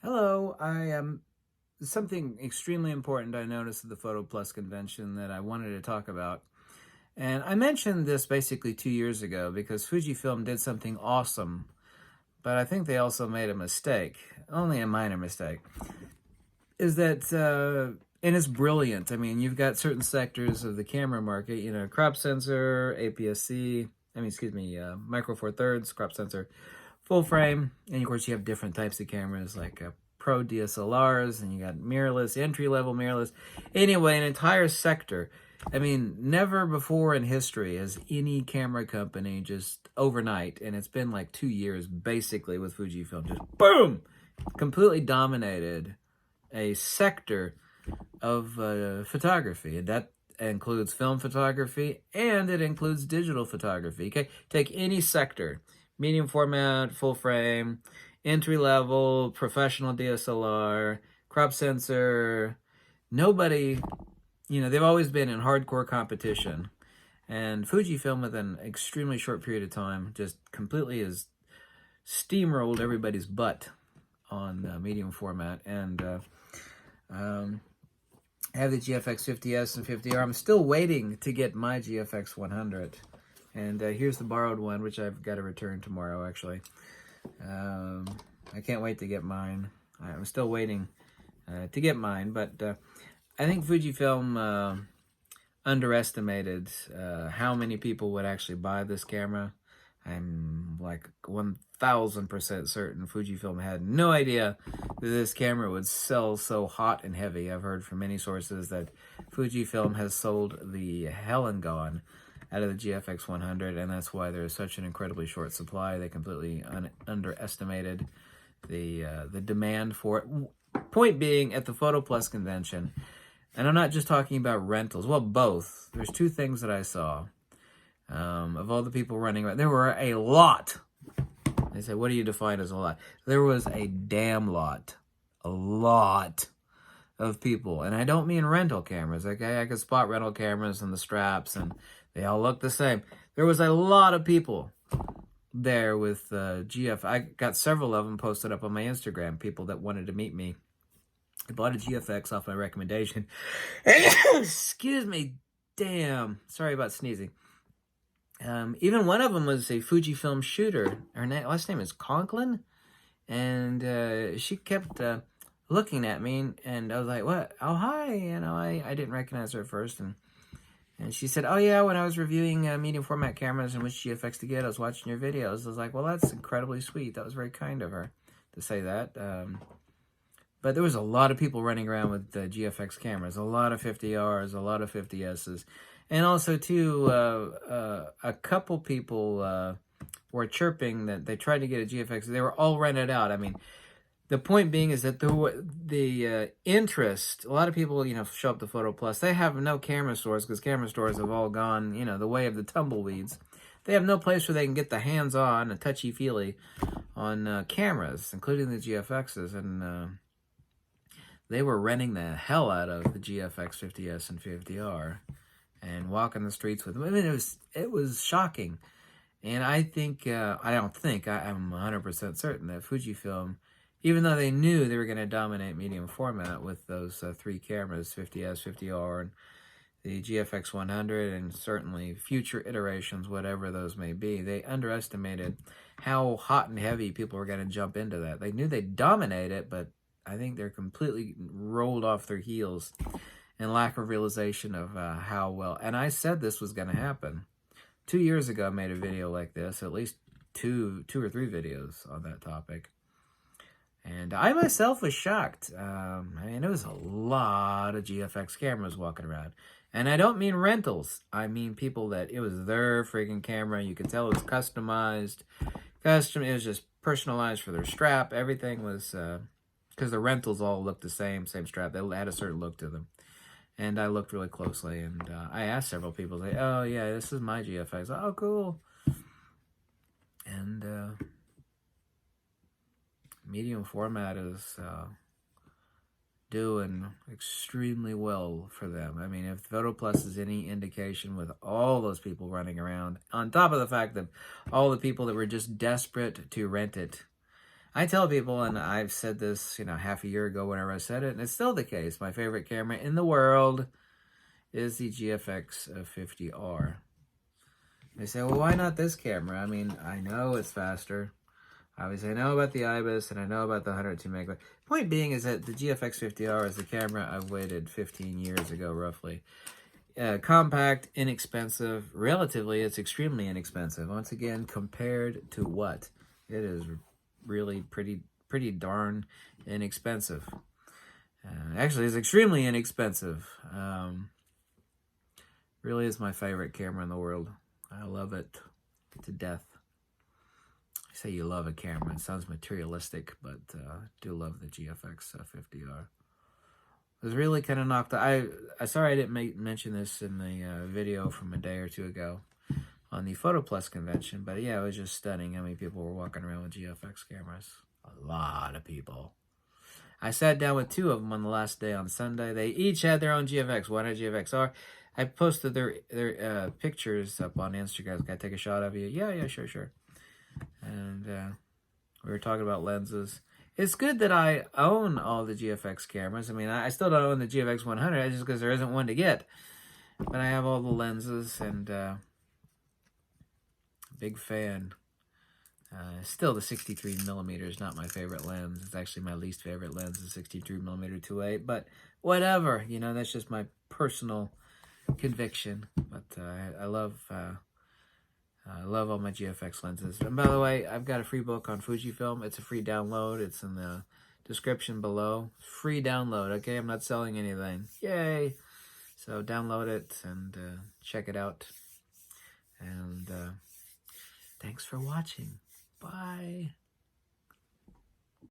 Hello, I something extremely important I noticed at the PHOTOPLUS convention that I wanted to talk about. And I mentioned this basically 2 years ago because Fujifilm did something awesome, but I think they also made a mistake, only a minor mistake, is that, and it's brilliant. I mean, you've got certain sectors of the camera market, crop sensor, APS-C, micro four thirds, crop sensor, full frame, and of course you have different types of cameras like pro DSLRs, and you got mirrorless, entry-level mirrorless. Anyway, an entire sector. I mean, never before in history has any camera company just overnight, and it's been like 2 years basically with Fujifilm, just boom, completely dominated a sector of photography. And that includes film photography, and it includes digital photography. Okay, take any sector, medium format, full frame, entry level, professional DSLR, crop sensor. Nobody, they've always been in hardcore competition. And Fujifilm, with an extremely short period of time, just completely has steamrolled everybody's butt on medium format. And I have the GFX 50S and 50R. I'm still waiting to get my GFX 100. And here's the borrowed one, which I've got to return tomorrow, actually. I can't wait to get mine. I'm still waiting to get mine, but I think Fujifilm underestimated how many people would actually buy this camera. I'm like 1,000% certain Fujifilm had no idea that this camera would sell so hot and heavy. I've heard from many sources that Fujifilm has sold the hell and gone out of the GFX 100, and that's why there's such an incredibly short supply. They completely underestimated the demand for it. Point being, at the PHOTOPLUS convention, and I'm not just talking about rentals, well, both. There's two things that I saw. Of all the people running around, there were a lot. They said, what do you define as a lot? There was a damn lot. A lot of people. And I don't mean rental cameras, okay? I could spot rental cameras and the straps, and they all look the same. There was a lot of people there with GF. I got several of them posted up on my Instagram, people that wanted to meet me. I bought a GFX off my recommendation. Excuse me. Damn. Sorry about sneezing. Even one of them was a Fujifilm shooter. Her last name is Conklin. And she kept looking at me, and I was like, what? Oh, hi. I didn't recognize her at first. And she said, oh, yeah, when I was reviewing medium format cameras and which GFX to get, I was watching your videos. I was like, well, that's incredibly sweet. That was very kind of her to say that. But there was a lot of people running around with GFX cameras, a lot of 50Rs, a lot of 50Ss. And also, too, a couple people were chirping that they tried to get a GFX. They were all rented out. I mean, the point being is that the interest, a lot of people, show up to PHOTOPLUS. They have no camera stores because camera stores have all gone, the way of the tumbleweeds. They have no place where they can get the hands-on and touchy-feely on cameras, including the GFXs. And they were renting the hell out of the GFX 50S and 50R. And walking the streets with them. I mean, it was shocking. And I think, I'm 100% certain that Fujifilm, even though they knew they were going to dominate medium format with those three cameras, 50S, 50R, and the GFX 100, and certainly future iterations, whatever those may be, they underestimated how hot and heavy people were going to jump into that. They knew they'd dominate it, but I think they're completely rolled off their heels and lack of realization of how well. And I said this was going to happen. 2 years ago, I made a video like this, at least two or three videos on that topic. And I myself was shocked. I mean, there was a lot of GFX cameras walking around. And I don't mean rentals. I mean people that it was their freaking camera. You could tell it was customized. It was just personalized for their strap. Everything was, because the rentals all looked the same strap. They had a certain look to them. And I looked really closely, and I asked several people, like, oh, yeah, this is my GFX. Oh, cool. And medium format is doing extremely well for them. I mean, if PHOTOPLUS is any indication, with all those people running around, on top of the fact that all the people that were just desperate to rent it, I tell people, and I've said this, half a year ago whenever I said it, and it's still the case. My favorite camera in the world is the GFX 50R. They say, well, why not this camera? I mean, I know it's faster. Obviously, I know about the IBIS, and I know about the 102 megabyte. Point being is that the GFX 50R is the camera I waited 15 years ago, roughly. Compact, inexpensive. Relatively, it's extremely inexpensive. Once again, compared to what? It is really pretty darn inexpensive. Actually, it's extremely inexpensive. Really is my favorite camera in the world. I love it to death. I say you love a camera. It sounds materialistic, but I do love the GFX 50R. It was really kind of knocked out. I sorry I didn't mention this in the video from a day or two ago on the PHOTOPLUS convention, but yeah, it was just stunning how many people were walking around with GFX cameras. A lot of people. I sat down with two of them on the last day on Sunday. They each had their own GFX. One had GFXR. I posted their pictures up on Instagram. Can I take a shot of you? Yeah, sure. And we were talking about lenses. It's good that I own all the GFX cameras. I mean, I still don't own the GFX 100 just because there isn't one to get. But I have all the lenses, and big fan. Still, the 63 millimeter is not my favorite lens. It's actually my least favorite lens, the 63 millimeter 2.8. But whatever, that's just my personal conviction. But I love all my GFX lenses. And by the way, I've got a free book on Fujifilm. It's a free download. It's in the description below. Free download, okay? I'm not selling anything. Yay! So download it and check it out. And thanks for watching. Bye.